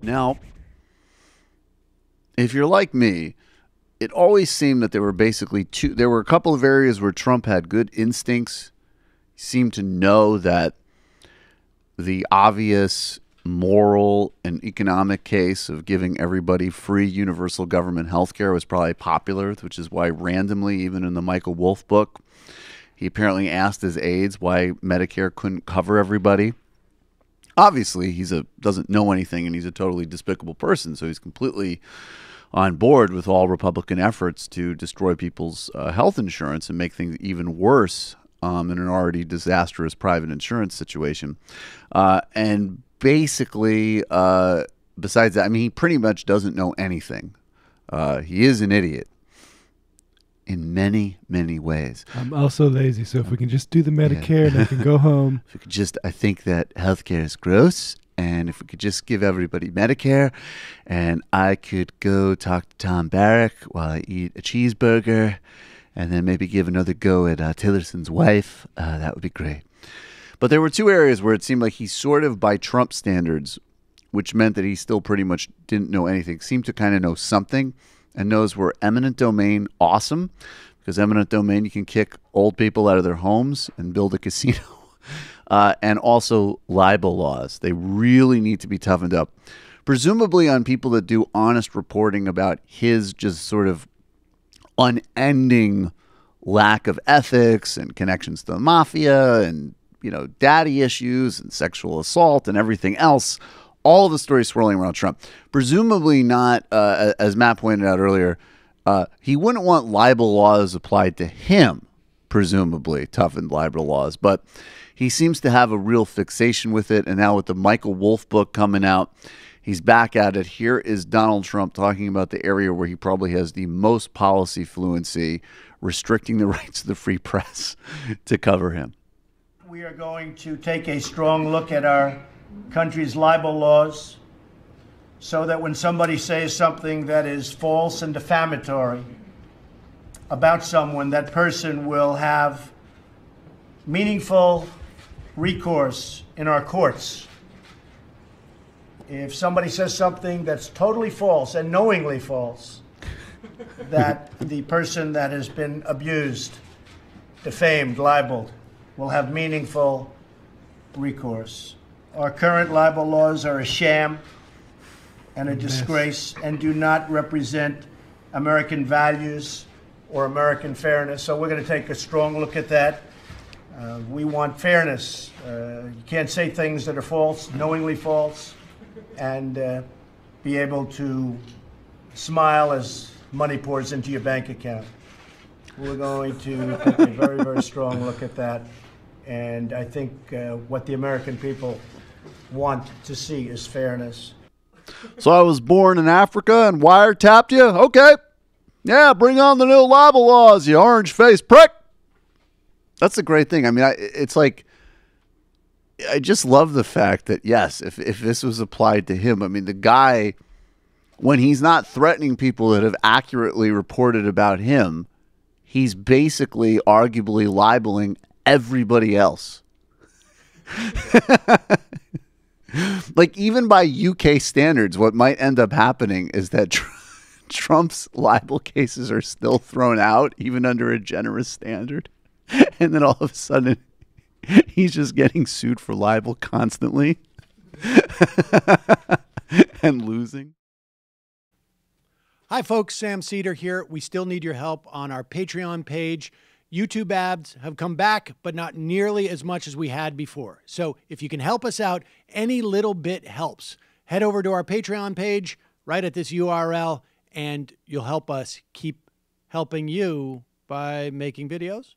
Now, if you're like me, it always seemed that there were basically there were a couple of areas where Trump had good instincts. He seemed to know that the obvious moral and economic case of giving everybody free universal government health care was probably popular, which is why randomly, even in the Michael Wolff book, he apparently asked his aides why Medicare couldn't cover everybody. Obviously, doesn't know anything, and he's a totally despicable person, so he's completely on board with all Republican efforts to destroy people's health insurance and make things even worse in an already disastrous private insurance situation. And basically, besides that, I mean, he pretty much doesn't know anything. He is an idiot in many, many ways. I'm also lazy, so if we can just do the Medicare and I can go home. If we could just, I think that healthcare is gross, and if we could just give everybody Medicare, and I could go talk to Tom Barrack while I eat a cheeseburger, and then maybe give another go at Tillerson's wife, that would be great. But there were two areas where it seemed like he sort of, by Trump standards, which meant that he still pretty much didn't know anything, seemed to kind of know something. And those were eminent domain, awesome, because eminent domain, you can kick old people out of their homes and build a casino. And also libel laws. They really need to be toughened up, presumably on people that do honest reporting about his just sort of unending lack of ethics and connections to the mafia and, you know, daddy issues and sexual assault and everything else. All of the stories swirling around Trump. Presumably not, as Matt pointed out earlier, he wouldn't want libel laws applied to him, presumably, toughened libel laws. But he seems to have a real fixation with it. And now with the Michael Wolff book coming out, he's back at it. Here is Donald Trump talking about the area where he probably has the most policy fluency, restricting the rights of the free press to cover him. We are going to take a strong look at our country's libel laws so that when somebody says something that is false and defamatory about someone, that person will have meaningful recourse in our courts. If somebody says something that's totally false and knowingly false, that the person that has been abused, defamed, libeled, will have meaningful recourse. Our current libel laws are a sham and a disgrace and do not represent American values or American fairness. So we're going to take a strong look at that. We want fairness. You can't say things that are false, knowingly false, and be able to smile as money pours into your bank account. We're going to take a very, very strong look at that. And I think what the American people want to see is fairness. So I was born in Africa and wiretapped you? Okay. Yeah, bring on the new libel laws, you orange-faced prick. That's a great thing. I mean, it's like, I just love the fact that, yes, if this was applied to him, I mean, the guy, when he's not threatening people that have accurately reported about him, he's basically arguably libeling everybody else. Like, even by UK standards, what might end up happening is that Trump's libel cases are still thrown out, even under a generous standard. And then all of a sudden, he's just getting sued for libel constantly and losing. Hi, folks. Sam Seder here. We still need your help on our Patreon page. YouTube ads have come back, but not nearly as much as we had before. So if you can help us out, any little bit helps. Head over to our Patreon page right at this URL, and you'll help us keep helping you by making videos